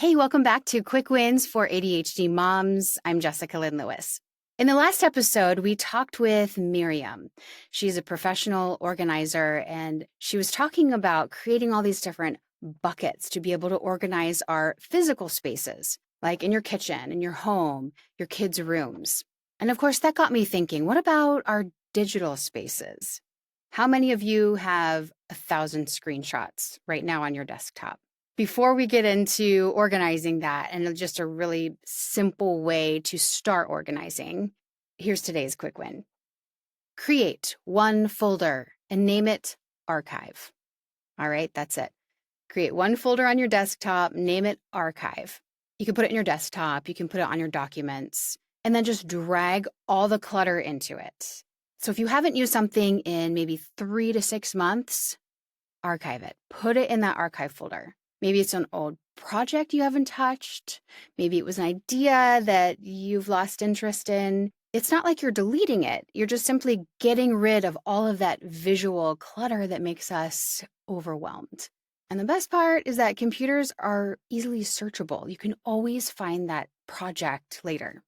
Hey, welcome back to Quick Wins for ADHD Moms. I'm Jessica Lynn Lewis. In the last episode, we talked with Miriam. She's a professional organizer, and she was talking about creating all these different buckets to be able to organize our physical spaces, like in your kitchen, in your home, your kids' rooms. And of course, that got me thinking, what about our digital spaces? How many of you have 1,000 screenshots right now on your desktop? Before we get into organizing that and just a really simple way to start organizing, here's today's quick win. Create one folder and name it Archive. All right, that's it. Create one folder on your desktop, name it Archive. You can put it in your desktop, you can put it on your documents, and then just drag all the clutter into it. So if you haven't used something in maybe 3 to 6 months, archive it. Put it in that archive folder. Maybe it's an old project you haven't touched. Maybe it was an idea that you've lost interest in. It's not like you're deleting it. You're just simply getting rid of all of that visual clutter that makes us overwhelmed. And the best part is that computers are easily searchable. You can always find that project later.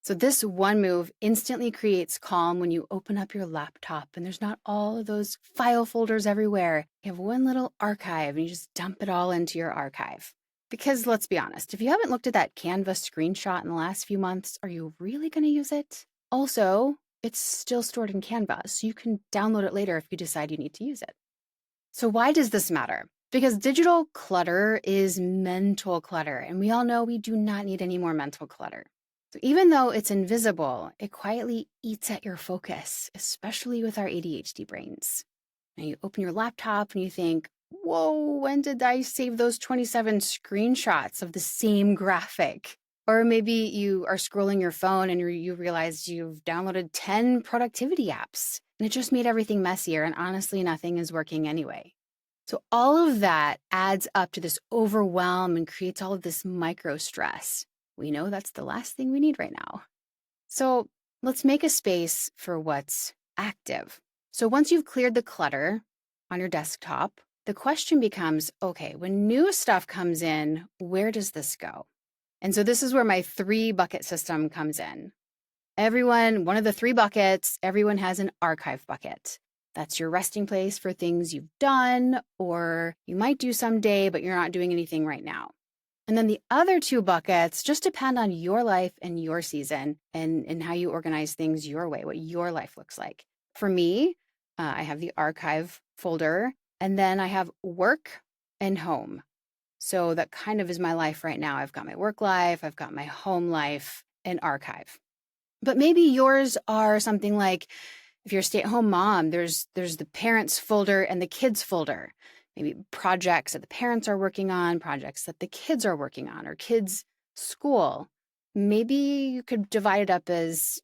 So this one move instantly creates calm when you open up your laptop and there's not all of those file folders everywhere. You have one little archive and you just dump it all into your archive. Because let's be honest, if you haven't looked at that Canva screenshot in the last few months, are you really going to use it? Also, it's still stored in Canva, so you can download it later if you decide you need to use it. So why does this matter? Because digital clutter is mental clutter, and we all know we do not need any more mental clutter. So even though it's invisible, it quietly eats at your focus, especially with our ADHD brains. And you open your laptop and you think, whoa, when did I save those 27 screenshots of the same graphic? Or maybe you are scrolling your phone and you realize you've downloaded 10 productivity apps and it just made everything messier, and honestly, nothing is working anyway. So all of that adds up to this overwhelm and creates all of this micro stress. We know that's the last thing we need right now. So let's make a space for what's active. So once you've cleared the clutter on your desktop, the question becomes, okay, when new stuff comes in, where does this go? And so this is where my 3-bucket system comes in. One of the 3 buckets, everyone has an archive bucket. That's your resting place for things you've done or you might do someday, but you're not doing anything right now. And then the other 2 buckets just depend on your life and your season and how you organize things your way, what your life looks like. For me, I have the archive folder, and then I have work and home. So that kind of is my life right now. I've got my work life, I've got my home life, and archive. But maybe yours are something like, if you're a stay-at-home mom, there's the parents folder and the kids folder. Maybe projects that the parents are working on, projects that the kids are working on, or kids' school. Maybe you could divide it up as,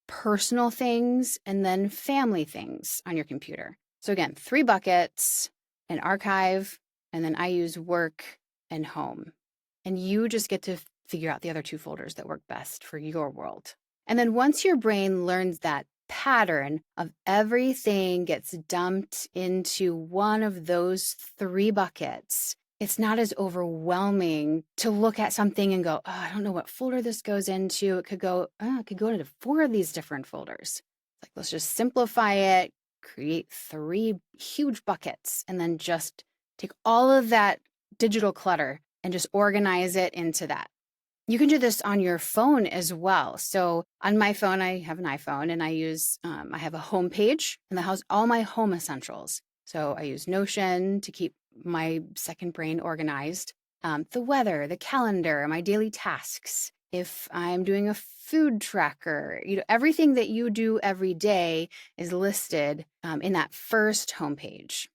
personal things and then family things on your computer. So again, 3 buckets, an archive, and then I use work and home. And you just get to figure out the other 2 folders that work best for your world. And then once your brain learns that pattern of everything gets dumped into one of those 3 buckets, it's not as overwhelming to look at something and go, oh, I don't know what folder this goes into. It could go into 4 of these different folders. Like, let's just simplify it, create 3 huge buckets, and then just take all of that digital clutter and just organize it into that. You can do this on your phone as well. So on my phone, I have an iPhone, and I have a home page, and that has all my home essentials. So I use Notion to keep my second brain organized. The weather, the calendar, my daily tasks. If I'm doing a food tracker, everything that you do every day is listed in that first homepage.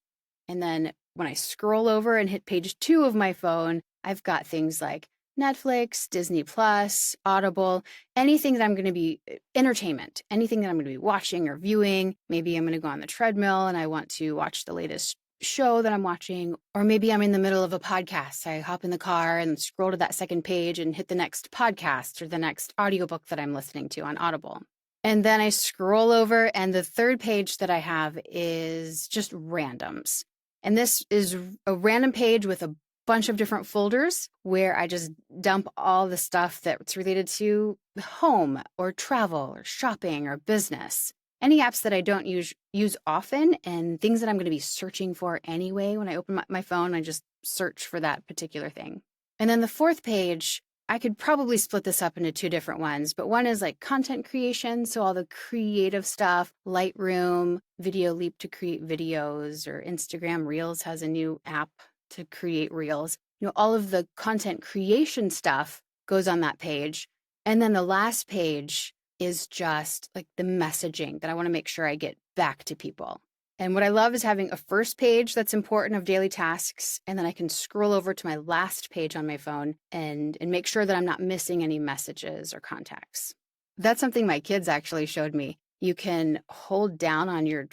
And then when I scroll over and hit page 2 of my phone, I've got things like Netflix, Disney Plus, Audible, anything that I'm going to be entertainment, anything that I'm going to be watching or viewing. Maybe I'm going to go on the treadmill and I want to watch the latest show that I'm watching, or maybe I'm in the middle of a podcast. I hop in the car and scroll to that second page and hit the next podcast or the next audiobook that I'm listening to on Audible. And then I scroll over, and the 3rd page that I have is just randoms. And this is a random page with a bunch of different folders where I just dump all the stuff that's related to home or travel or shopping or business. Any apps that I don't use often and things that I'm going to be searching for anyway. When I open my phone, I just search for that particular thing. And then the fourth page, I could probably split this up into two different ones, but one is like content creation. So all the creative stuff, Lightroom, Video Leap to create videos, or Instagram Reels has a new app to create reels. All of the content creation stuff goes on that page. And then the last page is just like the messaging that I want to make sure I get back to people. And what I love is having a first page that's important of daily tasks, and then I can scroll over to my last page on my phone and make sure that I'm not missing any messages or contacts. That's something my kids actually showed me. You can hold down on your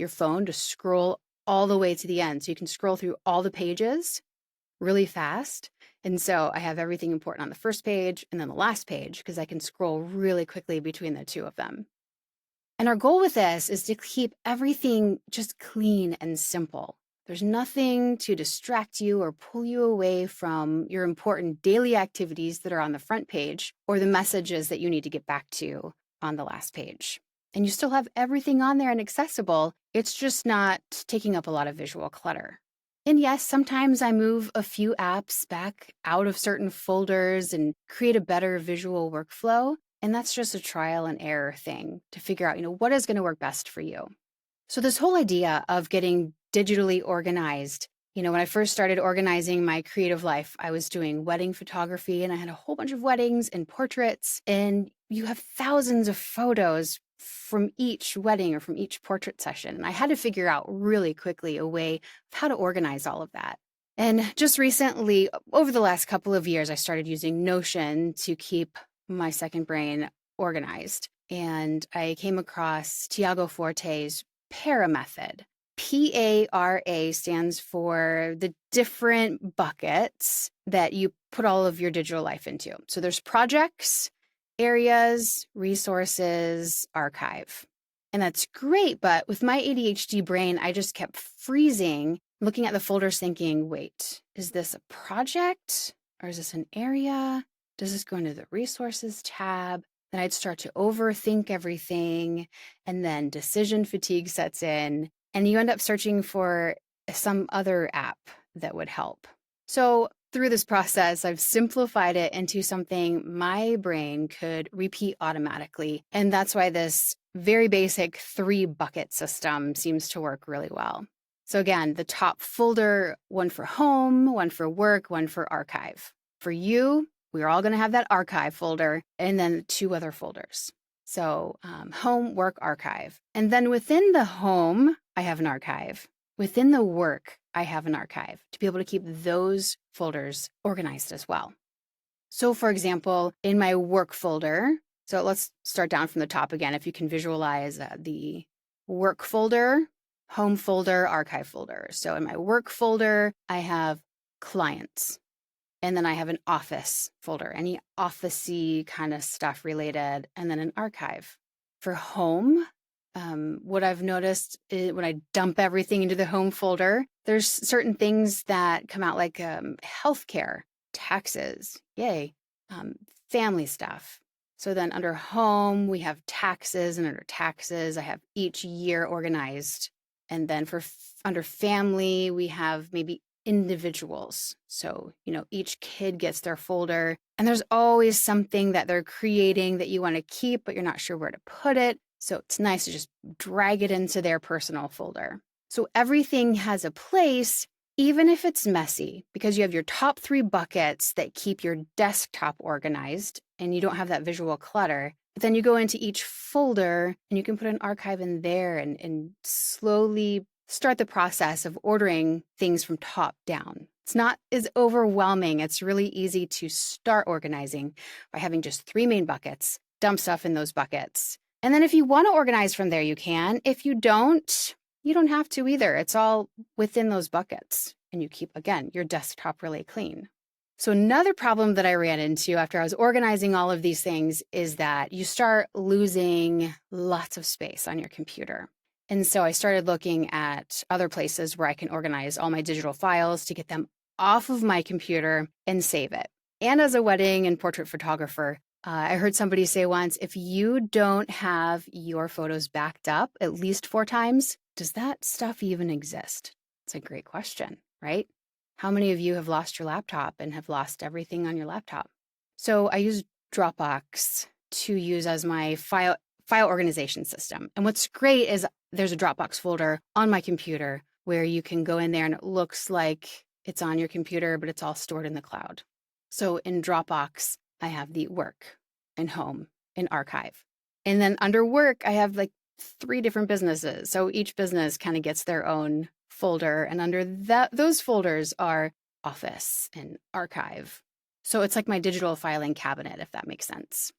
phone to scroll all the way to the end. So you can scroll through all the pages really fast. And so I have everything important on the first page and then the last page because I can scroll really quickly between the two of them. And our goal with this is to keep everything just clean and simple. There's nothing to distract you or pull you away from your important daily activities that are on the front page or the messages that you need to get back to on the last page. And you still have everything on there and accessible. It's just not taking up a lot of visual clutter. And yes, sometimes I move a few apps back out of certain folders and create a better visual workflow. And that's just a trial and error thing to figure out, what is going to work best for you. So this whole idea of getting digitally organized, when I first started organizing my creative life, I was doing wedding photography and I had a whole bunch of weddings and portraits, and you have thousands of photos from each wedding or from each portrait session. And I had to figure out really quickly a way of how to organize all of that. And just recently, over the last couple of years, I started using Notion to keep my second brain organized. And I came across Tiago Forte's PARA method. PARA stands for the different buckets that you put all of your digital life into. So there's projects, areas, resources, archive. And that's great, but with my ADHD brain, I just kept freezing, looking at the folders thinking, wait, is this a project or is this an area? Does this go into the resources tab? Then I'd start to overthink everything, and then decision fatigue sets in, and you end up searching for some other app that would help. So through this process, I've simplified it into something my brain could repeat automatically. And that's why this very basic 3-bucket system seems to work really well. So again, the top folder, one for home, one for work, one for archive. For you, we're all going to have that archive folder and then 2 other folders. So home, work, archive. And then within the home, I have an archive. Within the work, I have an archive to be able to keep those folders organized as well. So for example, in my work folder, so let's start down from the top again. If you can visualize the work folder, home folder, archive folder. So in my work folder, I have clients. And then I have an office folder, any office-y kind of stuff related, and then an archive. For home, what I've noticed is when I dump everything into the home folder, there's certain things that come out like healthcare, taxes, yay, family stuff. So then under home, we have taxes, and under taxes, I have each year organized. And then under family, we have maybe individuals. So, each kid gets their folder, and there's always something that they're creating that you want to keep, but you're not sure where to put it. So it's nice to just drag it into their personal folder. So everything has a place, even if it's messy, because you have your top 3 buckets that keep your desktop organized and you don't have that visual clutter. But then you go into each folder and you can put an archive in there and slowly start the process of ordering things from top down. It's not as overwhelming. It's really easy to start organizing by having just 3 main buckets, dump stuff in those buckets. And then if you want to organize from there, you can. If you don't have to either. It's all within those buckets. And you keep, again, your desktop really clean. So another problem that I ran into after I was organizing all of these things is that you start losing lots of space on your computer. And so I started looking at other places where I can organize all my digital files to get them off of my computer and save it. And as a wedding and portrait photographer, I heard somebody say once, if you don't have your photos backed up at least 4 times, does that stuff even exist? It's a great question, right? How many of you have lost your laptop and have lost everything on your laptop? So I use Dropbox to use as my file organization system. And what's great is there's a Dropbox folder on my computer where you can go in there and it looks like it's on your computer, but it's all stored in the cloud. So in Dropbox, I have the work and home and archive. And then under work, I have like 3 different businesses. So each business kind of gets their own folder. And under those folders are office and archive. So it's like my digital filing cabinet, if that makes sense.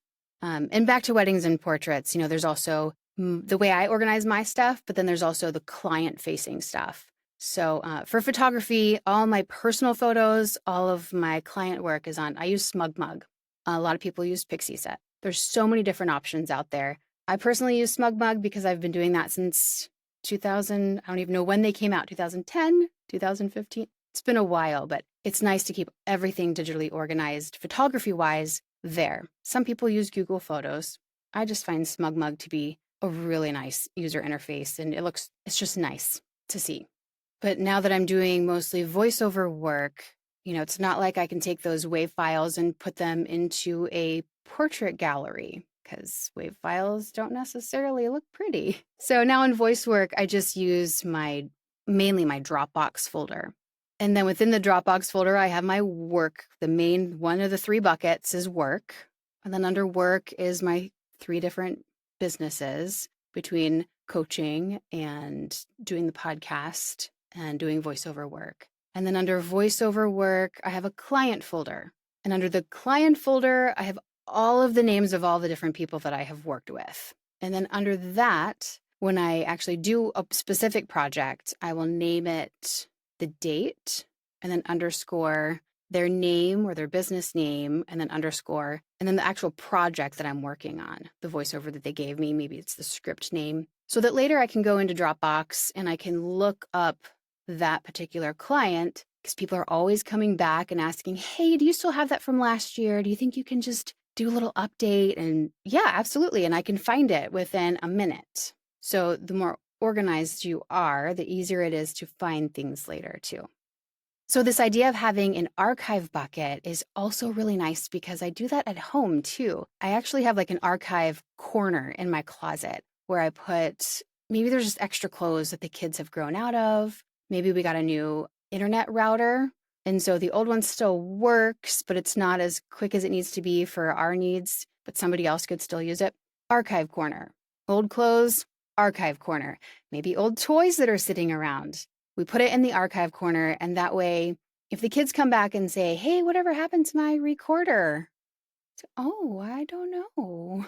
And back to weddings and portraits, there's also the way I organize my stuff, but then there's also the client-facing stuff. So for photography, all my personal photos, all of my client work is on, I use SmugMug. A lot of people use Pixieset. There's so many different options out there. I personally use SmugMug because I've been doing that since 2000. I don't even know when they came out, 2010, 2015. It's been a while, but it's nice to keep everything digitally organized, photography-wise, there. Some people use Google Photos. I just find SmugMug to be a really nice user interface, and it's just nice to see. But now that I'm doing mostly voiceover work, it's not like I can take those WAV files and put them into a portrait gallery because WAV files don't necessarily look pretty. So now in voice work, I just use mainly my Dropbox folder. And then within the Dropbox folder, I have my work. The main one of the 3 buckets is work. And then under work is my 3 different businesses between coaching and doing the podcast and doing voiceover work. And then under voiceover work, I have a client folder. And under the client folder, I have all of the names of all the different people that I have worked with. And then under that, when I actually do a specific project, I will name it the date and then underscore their name or their business name and then underscore, and then the actual project that I'm working on, the voiceover that they gave me, maybe it's the script name, so that later I can go into Dropbox and I can look up that particular client because people are always coming back and asking, hey, do you still have that from last year? Do you think you can just do a little update? And yeah, absolutely. And I can find it within a minute. So the more organized you are, the easier it is to find things later too. So this idea of having an archive bucket is also really nice because I do that at home too. I actually have like an archive corner in my closet where I put, maybe there's just extra clothes that the kids have grown out of. Maybe we got a new internet router. And so the old one still works, but it's not as quick as it needs to be for our needs, but somebody else could still use it. Archive corner. Old clothes, archive corner. Maybe old toys that are sitting around. We put it in the archive corner, and that way, if the kids come back and say, hey, whatever happened to my recorder? Oh, I don't know.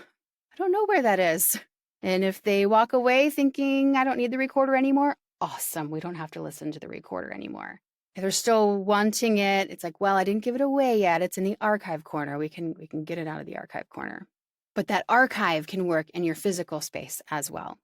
I don't know where that is. And if they walk away thinking, I don't need the recorder anymore, awesome. We don't have to listen to the recorder anymore. If they're still wanting it, it's like, well, I didn't give it away yet. It's in the archive corner. We can get it out of the archive corner. But that archive can work in your physical space as well.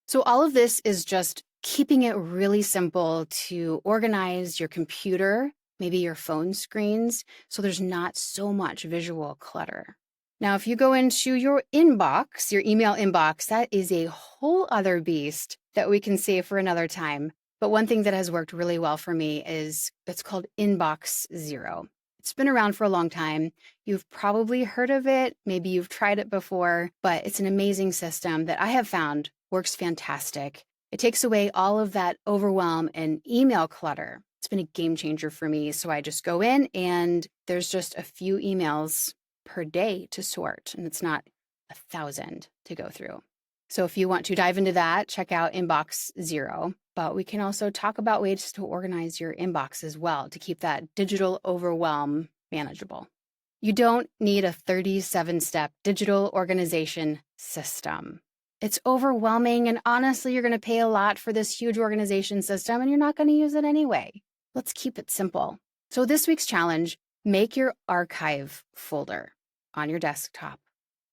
So all of this is just keeping it really simple to organize your computer, maybe your phone screens, so there's not so much visual clutter. Now, if you go into your inbox, your email inbox, that is a whole other beast that we can save for another time. But one thing that has worked really well for me is it's called Inbox Zero. It's been around for a long time. You've probably heard of it. Maybe you've tried it before, but it's an amazing system that I have found works fantastic. It takes away all of that overwhelm and email clutter. It's been a game changer for me. So I just go in and there's just a few emails per day to sort, and it's not 1,000 to go through. So if you want to dive into that, check out Inbox Zero. But we can also talk about ways to organize your inbox as well to keep that digital overwhelm manageable. You don't need a 37-step digital organization system. It's overwhelming, and honestly, you're going to pay a lot for this huge organization system, and you're not going to use it anyway. Let's keep it simple. So this week's challenge, make your archive folder on your desktop.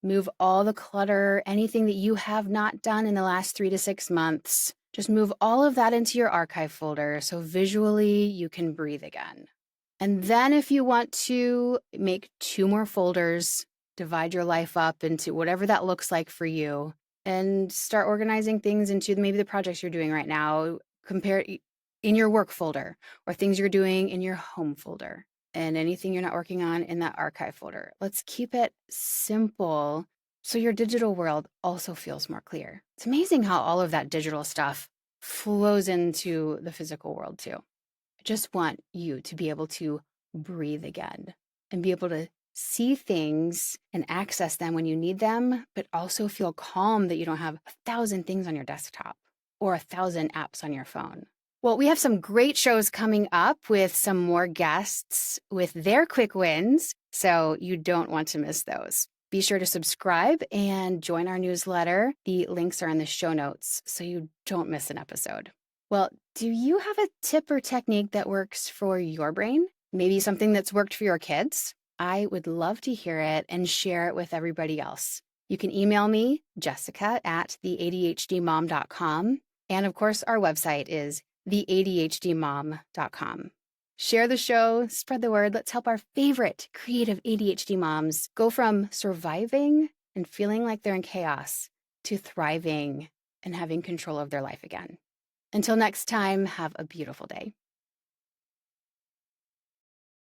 Move all the clutter, anything that you have not done in the last 3 to 6 months. Just move all of that into your archive folder so visually you can breathe again. And then if you want to make 2 more folders, divide your life up into whatever that looks like for you, and start organizing things into maybe the projects you're doing right now, compare in your work folder, or things you're doing in your home folder, and anything you're not working on in that archive folder. Let's keep it simple so your digital world also feels more clear. It's amazing how all of that digital stuff flows into the physical world too. I just want you to be able to breathe again and be able to see things and access them when you need them, but also feel calm that you don't have 1,000 things on your desktop or 1,000 apps on your phone. Well, we have some great shows coming up with some more guests with their quick wins, so you don't want to miss those. Be sure to subscribe and join our newsletter. The links are in the show notes so you don't miss an episode. Well, do you have a tip or technique that works for your brain? Maybe something that's worked for your kids? I would love to hear it and share it with everybody else. You can email me, Jessica at theadhdmom.com. And of course, our website is theadhdmom.com. Share the show, spread the word. Let's help our favorite creative ADHD moms go from surviving and feeling like they're in chaos to thriving and having control of their life again. Until next time, have a beautiful day.